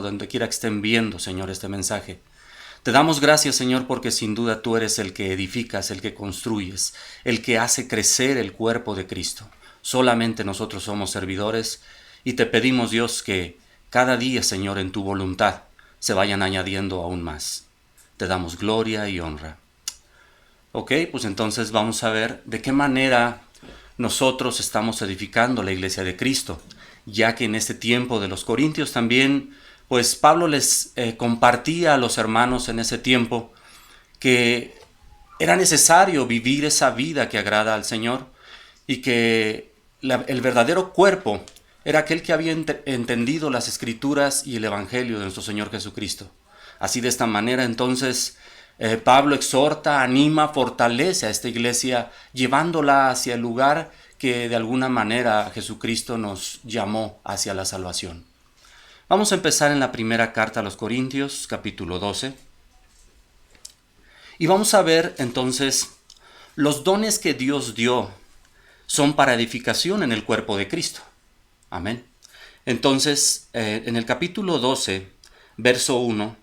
donde quiera que estén viendo, Señor, este mensaje. Te damos gracias, Señor, porque sin duda tú eres el que edificas, el que construyes, el que hace crecer el cuerpo de Cristo. Solamente nosotros somos servidores y te pedimos, Dios, que cada día, Señor, en tu voluntad se vayan añadiendo aún más. Te damos gloria y honra. Ok, pues entonces vamos a ver de qué manera nosotros estamos edificando la iglesia de Cristo, ya que en este tiempo de los Corintios también, pues Pablo les compartía a los hermanos en ese tiempo que era necesario vivir esa vida que agrada al Señor y que el verdadero cuerpo era aquel que había entendido las Escrituras y el Evangelio de nuestro Señor Jesucristo. Así de esta manera entonces Pablo exhorta, anima, fortalece a esta iglesia, llevándola hacia el lugar que de alguna manera Jesucristo nos llamó hacia la salvación. Vamos a empezar en la primera carta a los Corintios, capítulo 12. Y vamos a ver entonces los dones que Dios dio son para edificación en el cuerpo de Cristo. Amén. Entonces, en el capítulo 12, verso 1,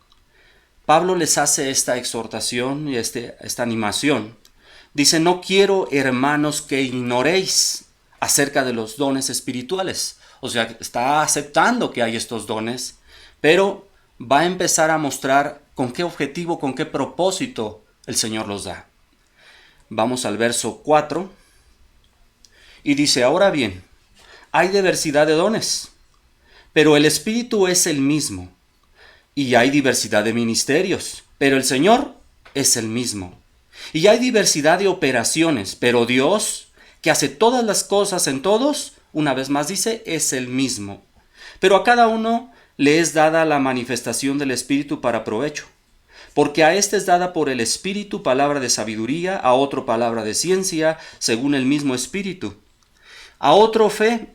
Pablo les hace esta exhortación y esta animación. Dice, no quiero, hermanos, que ignoréis acerca de los dones espirituales. O sea, está aceptando que hay estos dones, pero va a empezar a mostrar con qué objetivo, con qué propósito el Señor los da. Vamos al verso 4 y dice, ahora bien, hay diversidad de dones, pero el Espíritu es el mismo. Y hay diversidad de ministerios, pero el Señor es el mismo. Y hay diversidad de operaciones, pero Dios, que hace todas las cosas en todos, una vez más dice, es el mismo. Pero a cada uno le es dada la manifestación del Espíritu para provecho. Porque a éste es dada por el Espíritu palabra de sabiduría, a otro palabra de ciencia, según el mismo Espíritu. A otro fe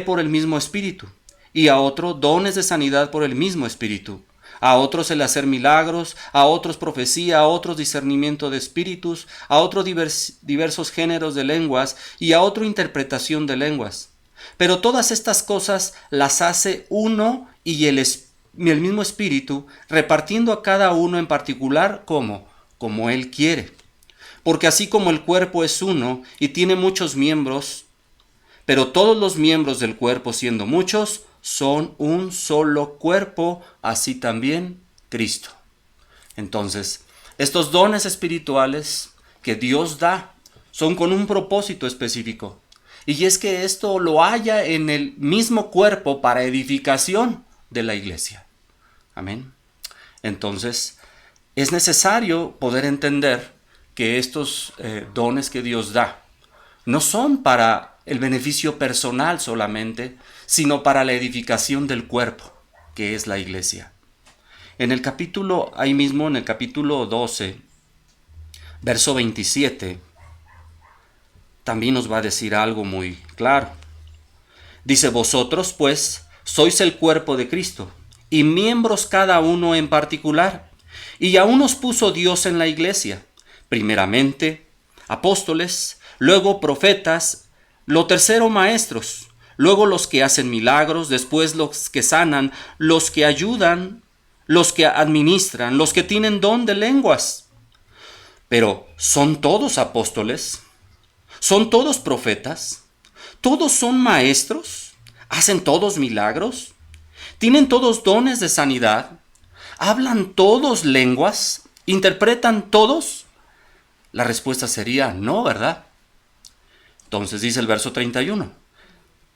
por el mismo Espíritu. Y a otro dones de sanidad por el mismo Espíritu. A otros el hacer milagros, a otros profecía, a otros discernimiento de espíritus, a otros diversos géneros de lenguas y a otro interpretación de lenguas. Pero todas estas cosas las hace uno y el mismo Espíritu, repartiendo a cada uno en particular como Él quiere. Porque así como el cuerpo es uno y tiene muchos miembros, pero todos los miembros del cuerpo, siendo muchos, son un solo cuerpo, así también Cristo. Entonces, estos dones espirituales que Dios da son con un propósito específico. Y es que esto lo haya en el mismo cuerpo para edificación de la iglesia. Amén. Entonces, es necesario poder entender que estos dones que Dios da no son para el beneficio personal solamente, sino para la edificación del cuerpo, que es la iglesia. Ahí mismo en el capítulo 12, verso 27, también nos va a decir algo muy claro. Dice, vosotros pues sois el cuerpo de Cristo, y miembros cada uno en particular, y aún os puso Dios en la iglesia, primeramente apóstoles, luego profetas, lo tercero maestros, luego los que hacen milagros, después los que sanan, los que ayudan, los que administran, los que tienen don de lenguas. Pero ¿son todos apóstoles? ¿Son todos profetas? ¿Todos son maestros? ¿Hacen todos milagros? ¿Tienen todos dones de sanidad? ¿Hablan todos lenguas? ¿Interpretan todos? La respuesta sería no, ¿verdad? Entonces dice el verso 31.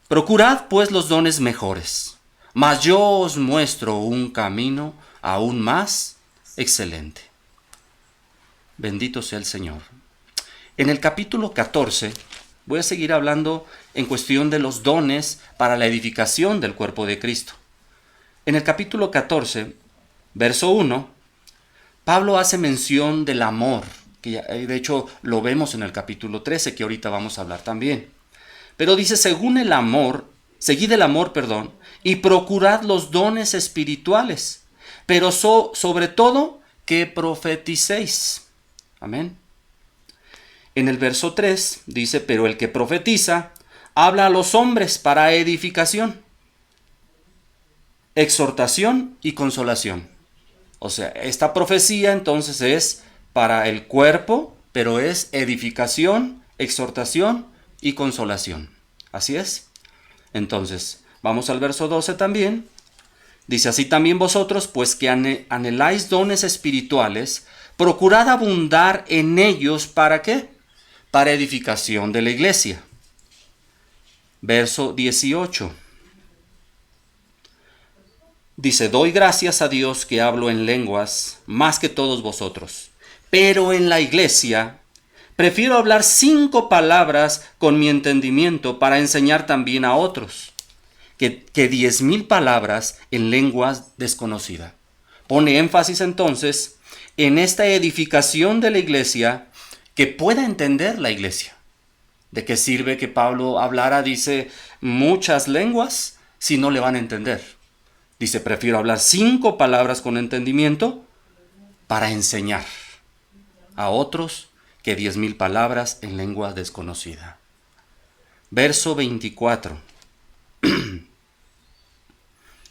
Procurad pues los dones mejores, mas yo os muestro un camino aún más excelente. Bendito sea el Señor. En el capítulo 14 voy a seguir hablando en cuestión de los dones para la edificación del cuerpo de Cristo. En el capítulo 14, verso 1, Pablo hace mención del amor, que de hecho lo vemos en el capítulo 13, que ahorita vamos a hablar también. Pero dice, seguid el amor, y procurad los dones espirituales, pero sobre todo que profeticéis. Amén. En el verso 3 dice, pero el que profetiza habla a los hombres para edificación. exhortación y consolación. O sea, esta profecía entonces es para el cuerpo, pero es edificación, exhortación y consolación. Así es. Entonces, vamos al verso 12 también. Dice, así también vosotros, pues que anheláis dones espirituales, procurad abundar en ellos, ¿para qué? Para edificación de la iglesia. Verso 18. Dice, doy gracias a Dios que hablo en lenguas más que todos vosotros, pero en la iglesia prefiero hablar 5 palabras con mi entendimiento para enseñar también a otros, que 10,000 palabras en lenguas desconocidas. Pone énfasis entonces en esta edificación de la iglesia, que pueda entender la iglesia. ¿De qué sirve que Pablo hablara, dice, muchas lenguas si no le van a entender? Dice, prefiero hablar 5 palabras con entendimiento para enseñar a otros que 10,000 palabras en lengua desconocida. Verso 24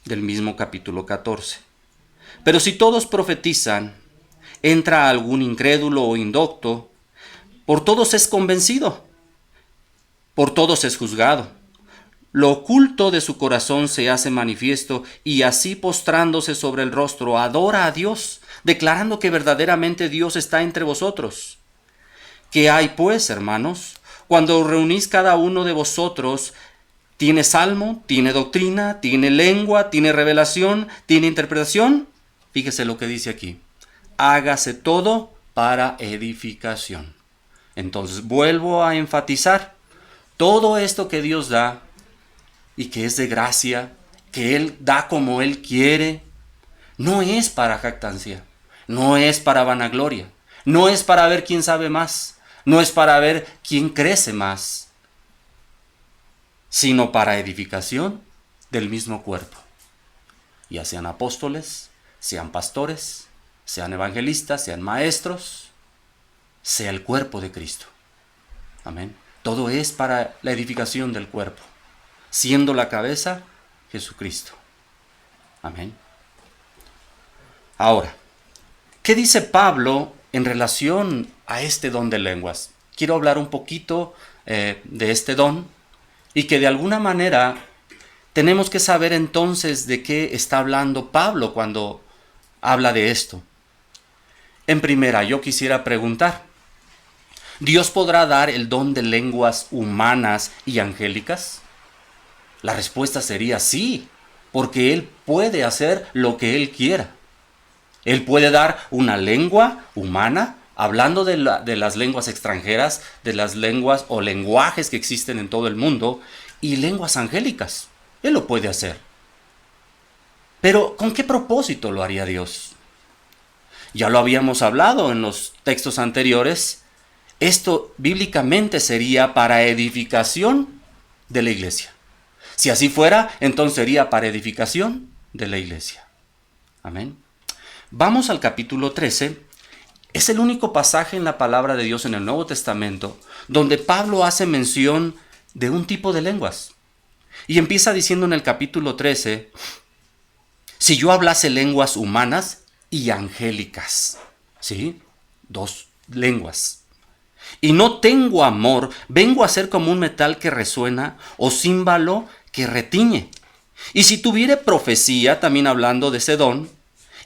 del mismo capítulo 14. Pero si todos profetizan, entra algún incrédulo o indocto, por todos es convencido, por todos es juzgado. Lo oculto de su corazón se hace manifiesto, y así postrándose sobre el rostro adora a Dios, declarando que verdaderamente Dios está entre vosotros. ¿Qué hay pues, hermanos? Cuando os reunís, cada uno de vosotros tiene salmo, tiene doctrina, tiene lengua, tiene revelación, tiene interpretación. Fíjese lo que dice aquí. Hágase todo para edificación. Entonces vuelvo a enfatizar, todo esto que Dios da y que es de gracia, que Él da como Él quiere, no es para jactancia, no es para vanagloria, no es para ver quién sabe más, no es para ver quién crece más, sino para edificación del mismo cuerpo. Ya sean apóstoles, sean pastores, sean evangelistas, sean maestros, sea el cuerpo de Cristo. Amén. Todo es para la edificación del cuerpo, siendo la cabeza Jesucristo. Amén. Ahora, ¿qué dice Pablo en relación a este don de lenguas? Quiero hablar un poquito de este don, y que de alguna manera tenemos que saber entonces de qué está hablando Pablo cuando habla de esto. En primera, yo quisiera preguntar, ¿Dios podrá dar el don de lenguas humanas y angélicas? La respuesta sería sí, porque Él puede hacer lo que Él quiera. Él puede dar una lengua humana, hablando de las lenguas extranjeras, de las lenguas o lenguajes que existen en todo el mundo, y lenguas angélicas. Él lo puede hacer. Pero, ¿con qué propósito lo haría Dios? Ya lo habíamos hablado en los textos anteriores. Esto bíblicamente sería para edificación de la iglesia. Si así fuera, entonces sería para edificación de la iglesia. Amén. Vamos al capítulo 13. Es el único pasaje en la palabra de Dios en el Nuevo Testamento donde Pablo hace mención de un tipo de lenguas. Y empieza diciendo en el capítulo 13, si yo hablase lenguas humanas y angélicas. ¿Sí? 2 lenguas. Y no tengo amor, vengo a ser como un metal que resuena o címbalo que retiñe. Y si tuviere profecía, también hablando de ese don,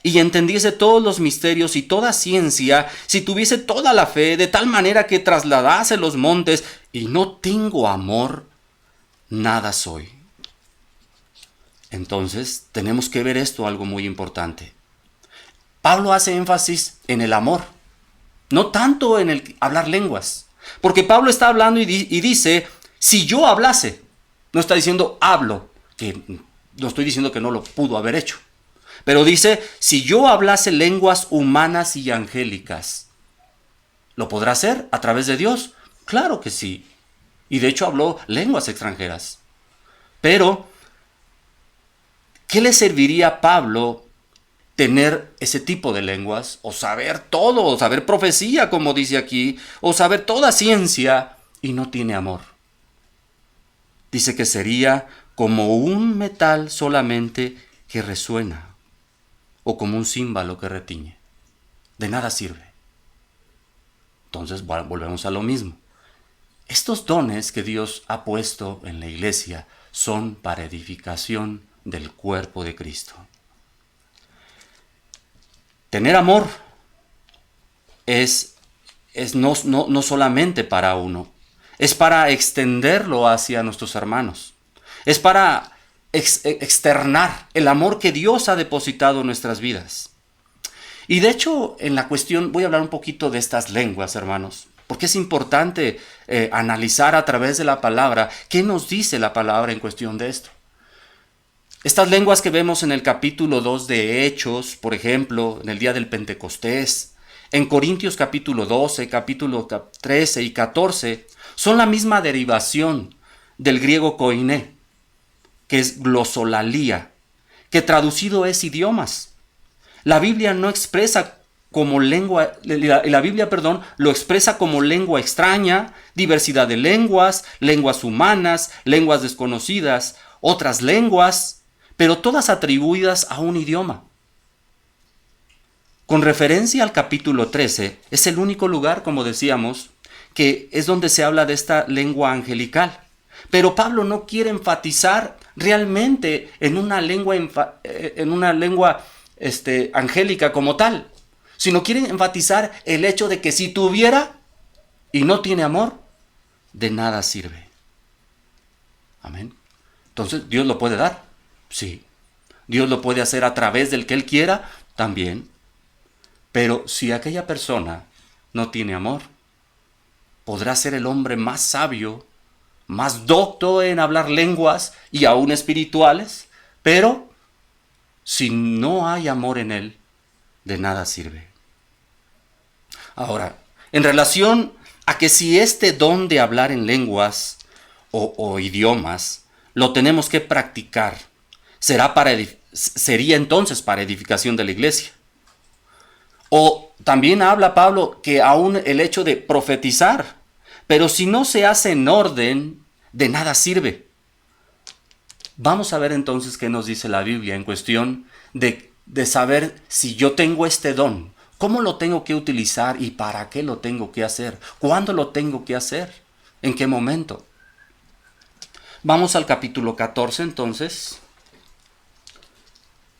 y entendiese todos los misterios y toda ciencia, si tuviese toda la fe, de tal manera que trasladase los montes, y no tengo amor, nada soy. Entonces, tenemos que ver esto, algo muy importante. Pablo hace énfasis en el amor, no tanto en el hablar lenguas. Porque Pablo está hablando y dice, si yo hablase, no está diciendo hablo, que no estoy diciendo que no lo pudo haber hecho. Pero dice, si yo hablase lenguas humanas y angélicas, ¿lo podrá hacer a través de Dios? Claro que sí. Y de hecho habló lenguas extranjeras. Pero, ¿qué le serviría a Pablo tener ese tipo de lenguas, o saber todo, o saber profecía, como dice aquí, o saber toda ciencia, y no tiene amor? Dice que sería como un metal solamente que resuena o como un címbalo que retiñe. De nada sirve. Entonces volvemos a lo mismo. Estos dones que Dios ha puesto en la iglesia son para edificación del cuerpo de Cristo. Tener amor es no solamente para uno, es para extenderlo hacia nuestros hermanos. Es para externar el amor que Dios ha depositado en nuestras vidas. Y de hecho, en la cuestión, voy a hablar un poquito de estas lenguas, hermanos, porque es importante analizar a través de la palabra qué nos dice la palabra en cuestión de esto. Estas lenguas que vemos en el capítulo 2 de Hechos, por ejemplo, en el día del Pentecostés, en Corintios capítulo 12, capítulo 13 y 14, son la misma derivación del griego koiné, que es glosolalía, que traducido es idiomas. La Biblia no expresa como lengua, la Biblia, lo expresa como lengua extraña, diversidad de lenguas, lenguas humanas, lenguas desconocidas, otras lenguas, pero todas atribuidas a un idioma. Con referencia al capítulo 13, es el único lugar, como decíamos, que es donde se habla de esta lengua angelical. Pero Pablo no quiere enfatizar realmente en una lengua angélica como tal, sino quiere enfatizar el hecho de que si tuviera y no tiene amor, de nada sirve. Amén. Entonces, ¿Dios lo puede dar? Sí. ¿Dios lo puede hacer a través del que Él quiera? También. Pero si aquella persona no tiene amor, podrá ser el hombre más sabio, más docto en hablar lenguas y aún espirituales, pero si no hay amor en él, de nada sirve. Ahora, en relación a que si este don de hablar en lenguas o idiomas lo tenemos que practicar, sería entonces para edificación de la iglesia. O también habla Pablo que aún el hecho de profetizar, pero si no se hace en orden, de nada sirve. Vamos a ver entonces qué nos dice la Biblia en cuestión de saber si yo tengo este don, cómo lo tengo que utilizar y para qué lo tengo que hacer, cuándo lo tengo que hacer, en qué momento. Vamos al capítulo 14 entonces,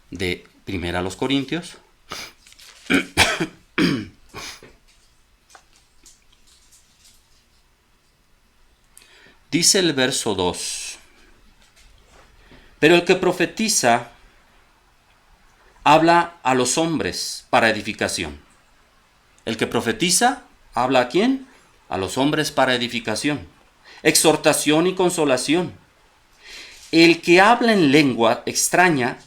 de 1 Corintios. Dice el verso 2: pero el que profetiza habla a los hombres para edificación. El que profetiza habla ¿a quién? A los hombres para edificación, exhortación y consolación. El que habla en lengua extraña,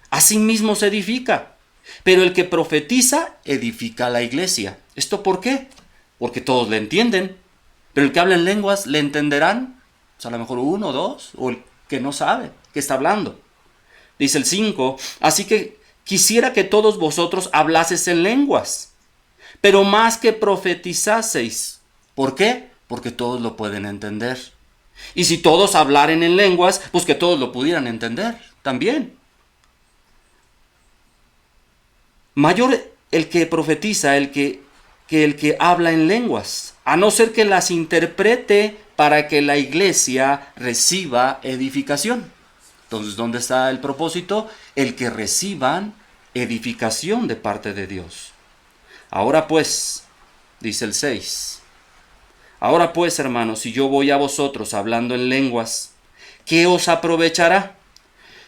a sí mismo se edifica, pero el que profetiza edifica a la iglesia. ¿Esto por qué? Porque todos le entienden, pero el que habla en lenguas le entenderán, a lo mejor uno o dos, o el que no sabe qué está hablando. Dice el 5, así que quisiera que todos vosotros hablaseis en lenguas, pero más que profetizaseis. ¿Por qué? Porque todos lo pueden entender. Y si todos hablaren en lenguas, pues que todos lo pudieran entender también. Mayor el que profetiza, que el que habla en lenguas, a no ser que las interprete para que la iglesia reciba edificación. Entonces, ¿dónde está el propósito? El que reciban edificación de parte de Dios. Ahora pues, dice el 6, ahora pues, hermanos, si yo voy a vosotros hablando en lenguas, ¿qué os aprovechará?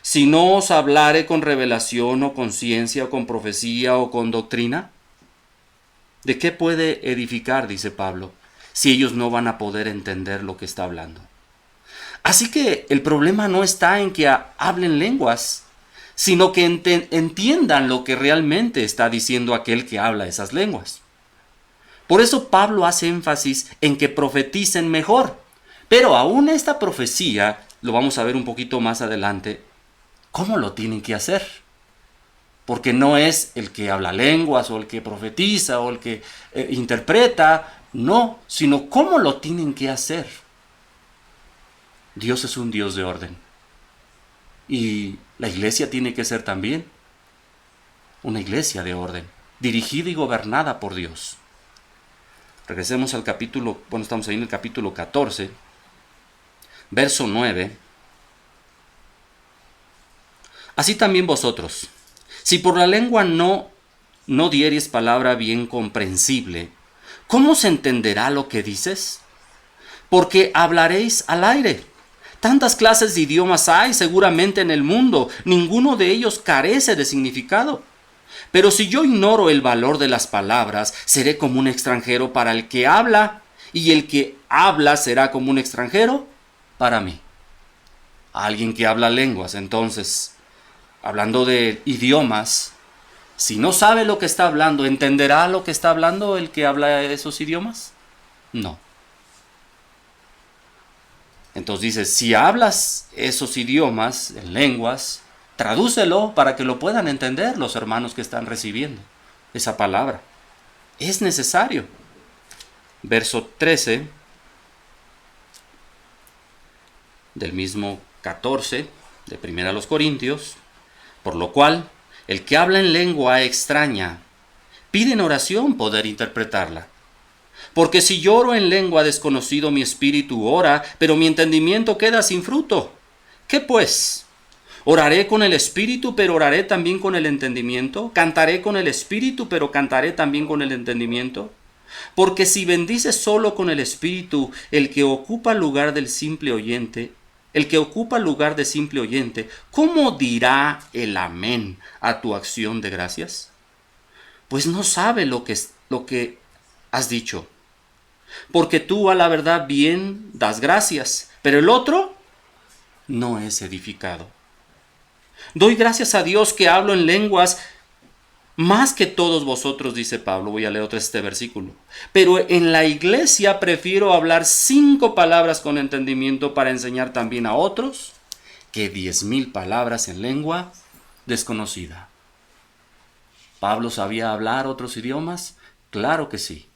Si no os hablare con revelación o con ciencia o con profecía o con doctrina. ¿De qué puede edificar, dice Pablo, si ellos no van a poder entender lo que está hablando? Así que el problema no está en que hablen lenguas, sino que entiendan lo que realmente está diciendo aquel que habla esas lenguas. Por eso Pablo hace énfasis en que profeticen mejor. Pero aún esta profecía, lo vamos a ver un poquito más adelante, ¿cómo lo tienen que hacer? Porque no es el que habla lenguas o el que profetiza o el que interpreta, no, sino cómo lo tienen que hacer. Dios es un Dios de orden. Y La iglesia tiene que ser también una iglesia de orden, dirigida y gobernada por Dios. Regresemos al capítulo, estamos ahí en el capítulo 14, verso 9. Así también vosotros, si por la lengua no diereis palabra bien comprensible, ¿cómo se entenderá lo que dices? Porque hablaréis al aire. Tantas clases de idiomas hay seguramente en el mundo, ninguno de ellos carece de significado. Pero si yo ignoro el valor de las palabras, seré como un extranjero para el que habla, y el que habla será como un extranjero para mí. Alguien que habla lenguas, entonces, hablando de idiomas, si no sabe lo que está hablando, ¿entenderá lo que está hablando el que habla esos idiomas? No. Entonces dice, si hablas esos idiomas, en lenguas, tradúcelo para que lo puedan entender los hermanos que están recibiendo esa palabra. Es necesario. Verso 13 del mismo 14 de 1 Corintios. Por lo cual, el que habla en lengua extraña, pide en oración poder interpretarla. Porque si yo oro en lengua desconocido, mi espíritu ora, pero mi entendimiento queda sin fruto. ¿Qué pues? Oraré con el espíritu, pero oraré también con el entendimiento. Cantaré con el espíritu, pero cantaré también con el entendimiento. Porque si bendices solo con el espíritu, el que ocupa lugar del simple oyente, ¿cómo dirá el amén a tu acción de gracias? Pues no sabe lo que has dicho. Porque tú a la verdad bien das gracias, pero el otro no es edificado. Doy gracias a Dios que hablo en lenguas más que todos vosotros, dice Pablo. Voy a leer otra este versículo. Pero en la iglesia prefiero hablar 5 palabras con entendimiento para enseñar también a otros que 10,000 palabras en lengua desconocida. ¿Pablo sabía hablar otros idiomas? Claro que sí.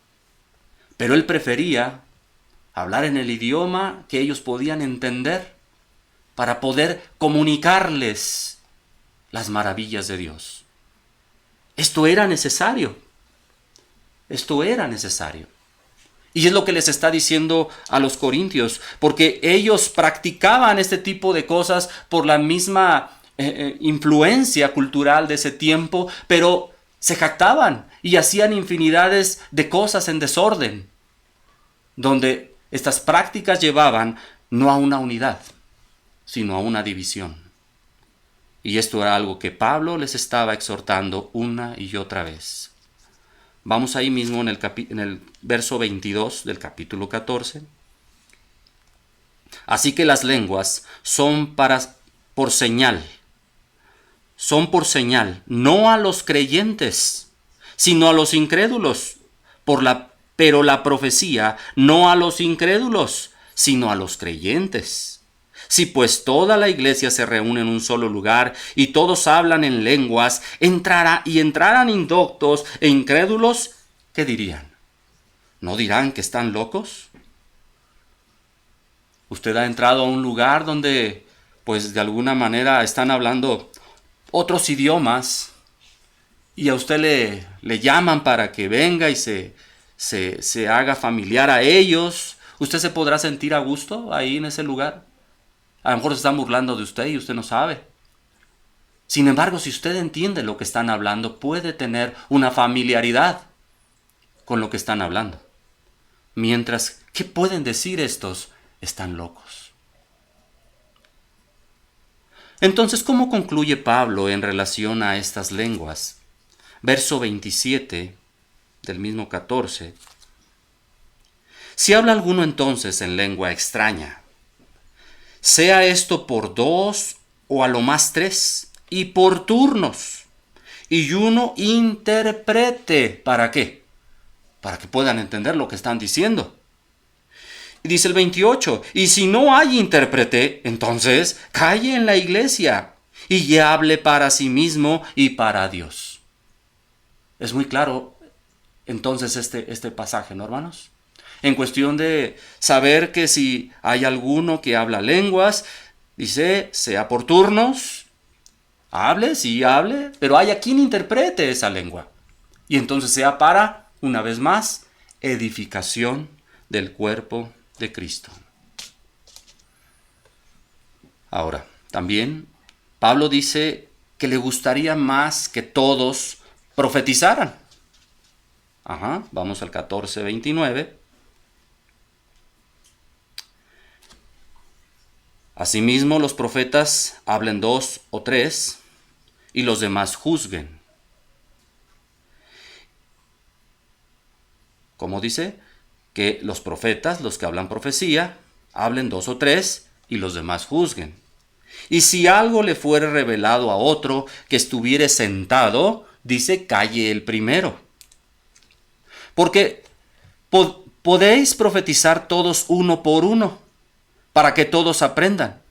Pero él prefería hablar en el idioma que ellos podían entender para poder comunicarles las maravillas de Dios. Esto era necesario. Y es lo que les está diciendo a los corintios, porque ellos practicaban este tipo de cosas por la misma influencia cultural de ese tiempo, pero se jactaban y hacían infinidades de cosas en desorden, donde estas prácticas llevaban no a una unidad, sino a una división. Y esto era algo que Pablo les estaba exhortando una y otra vez. Vamos ahí mismo en el verso 22 del capítulo 14. Así que las lenguas son por señal, no a los creyentes, sino a los incrédulos, pero la profecía no a los incrédulos, sino a los creyentes. Si pues toda la iglesia se reúne en un solo lugar y todos hablan en lenguas, entraran indoctos e incrédulos, ¿qué dirían? ¿No dirán que están locos? Usted ha entrado a un lugar donde, pues de alguna manera están hablando otros idiomas y a usted le llaman para que venga y se haga familiar a ellos. ¿Usted se podrá sentir a gusto ahí en ese lugar? A lo mejor se están burlando de usted y usted no sabe. Sin embargo, si usted entiende lo que están hablando, puede tener una familiaridad con lo que están hablando. Mientras, ¿qué pueden decir estos? Están locos. Entonces, ¿cómo concluye Pablo en relación a estas lenguas? Verso 27 del mismo 14. Si habla alguno entonces en lengua extraña, sea esto por 2 o a lo más 3, y por turnos, y uno interprete. ¿Para qué? Para que puedan entender lo que están diciendo. Y dice el 28, y si no hay intérprete, entonces calle en la iglesia y hable para sí mismo y para Dios. Es muy claro entonces este pasaje, ¿no, hermanos? En cuestión de saber que si hay alguno que habla lenguas, dice, sea por turnos Hable, sí, hable, pero haya quien interprete esa lengua. Y entonces sea para, una vez más, edificación del cuerpo de Cristo. Ahora, también Pablo dice que le gustaría más que todos profetizaran. Vamos al 14:29. Asimismo, los profetas hablen 2 o 3 y los demás juzguen. ¿Cómo dice? Que los profetas, los que hablan profecía, hablen 2 o 3 y los demás juzguen. Y si algo le fuere revelado a otro que estuviere sentado, dice, calle el primero. Porque podéis profetizar todos uno por uno, para que todos aprendan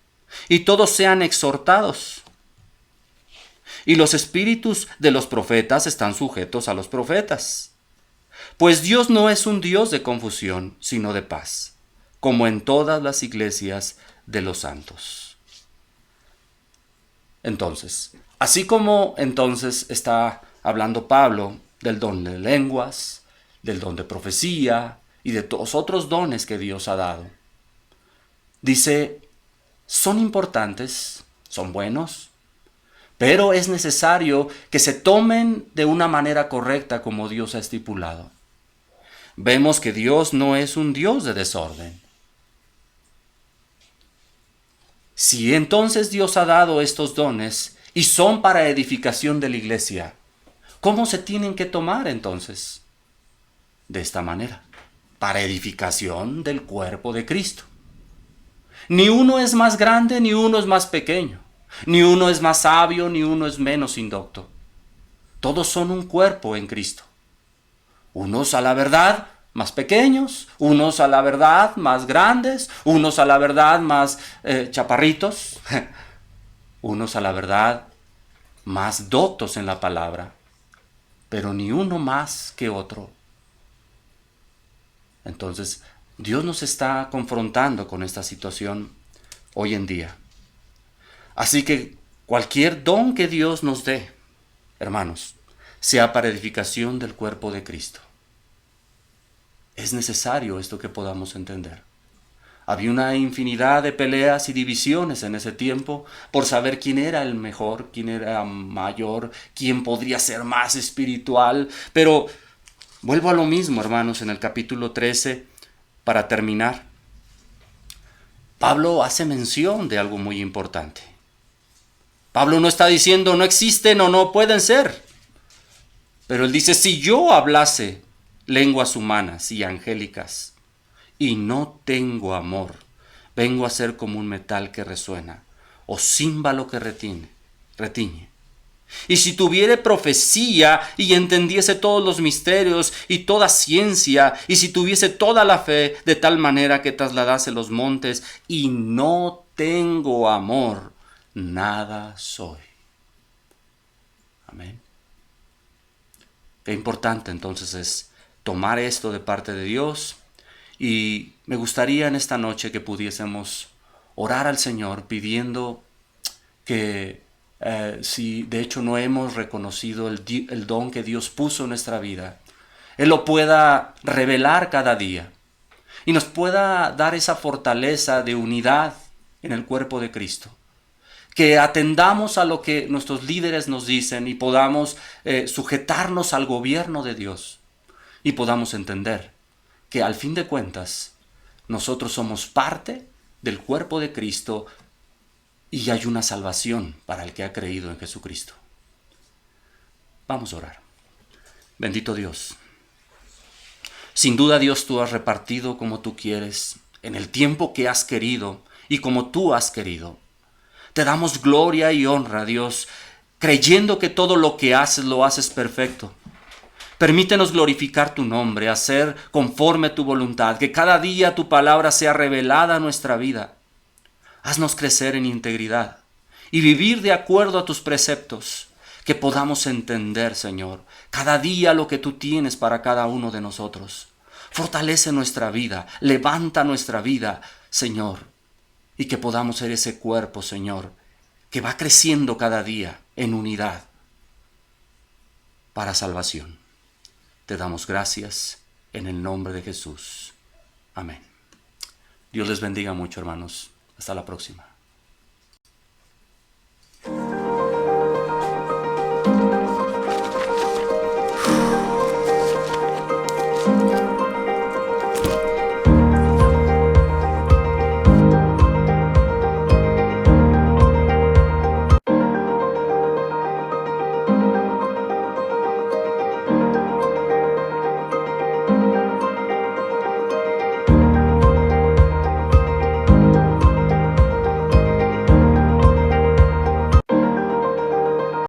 y todos sean exhortados. Y los espíritus de los profetas están sujetos a los profetas. Pues Dios no es un Dios de confusión, sino de paz, como en todas las iglesias de los santos. Entonces, así como entonces está hablando Pablo del don de lenguas, del don de profecía y de todos otros dones que Dios ha dado, dice, son importantes, son buenos, pero es necesario que se tomen de una manera correcta como Dios ha estipulado. Vemos que Dios no es un Dios de desorden. Si entonces Dios ha dado estos dones y son para edificación de la iglesia, ¿cómo se tienen que tomar entonces? De esta manera, para edificación del cuerpo de Cristo. Ni uno es más grande, ni uno es más pequeño. Ni uno es más sabio, ni uno es menos indocto. Todos son un cuerpo en Cristo. Unos a la verdad más pequeños, unos a la verdad más grandes, unos a la verdad más chaparritos, unos a la verdad más doctos en la palabra, pero ni uno más que otro. Entonces, Dios nos está confrontando con esta situación hoy en día. Así que cualquier don que Dios nos dé, hermanos, sea para edificación del cuerpo de Cristo. Es necesario esto que podamos entender. Había una infinidad de peleas y divisiones en ese tiempo por saber quién era el mejor, quién era mayor, quién podría ser más espiritual. Pero vuelvo a lo mismo, hermanos, en el capítulo 13, para terminar. Pablo hace mención de algo muy importante. Pablo no está diciendo no existen o no pueden ser. Pero él dice, si yo hablase lenguas humanas y angélicas y no tengo amor, vengo a ser como un metal que resuena o címbalo que retiñe. Y si tuviere profecía y entendiese todos los misterios y toda ciencia, y si tuviese toda la fe de tal manera que trasladase los montes y no tengo amor, nada soy. Amén. Qué importante entonces es tomar esto de parte de Dios, y me gustaría en esta noche que pudiésemos orar al Señor pidiendo que si de hecho no hemos reconocido el don que Dios puso en nuestra vida, Él lo pueda revelar cada día y nos pueda dar esa fortaleza de unidad en el cuerpo de Cristo. Que atendamos a lo que nuestros líderes nos dicen y podamos sujetarnos al gobierno de Dios y podamos entender que al fin de cuentas nosotros somos parte del cuerpo de Cristo y hay una salvación para el que ha creído en Jesucristo. Vamos a orar. Bendito Dios. Sin duda, Dios, tú has repartido como tú quieres, en el tiempo que has querido y como tú has querido. Te damos gloria y honra, Dios, creyendo que todo lo que haces lo haces perfecto. Permítenos glorificar tu nombre, hacer conforme a tu voluntad, que cada día tu palabra sea revelada a nuestra vida. Haznos crecer en integridad y vivir de acuerdo a tus preceptos, que podamos entender, Señor, cada día lo que tú tienes para cada uno de nosotros. Fortalece nuestra vida, levanta nuestra vida, Señor, y que podamos ser ese cuerpo, Señor, que va creciendo cada día en unidad para salvación. Te damos gracias en el nombre de Jesús. Amén. Dios les bendiga mucho, hermanos. Hasta la próxima.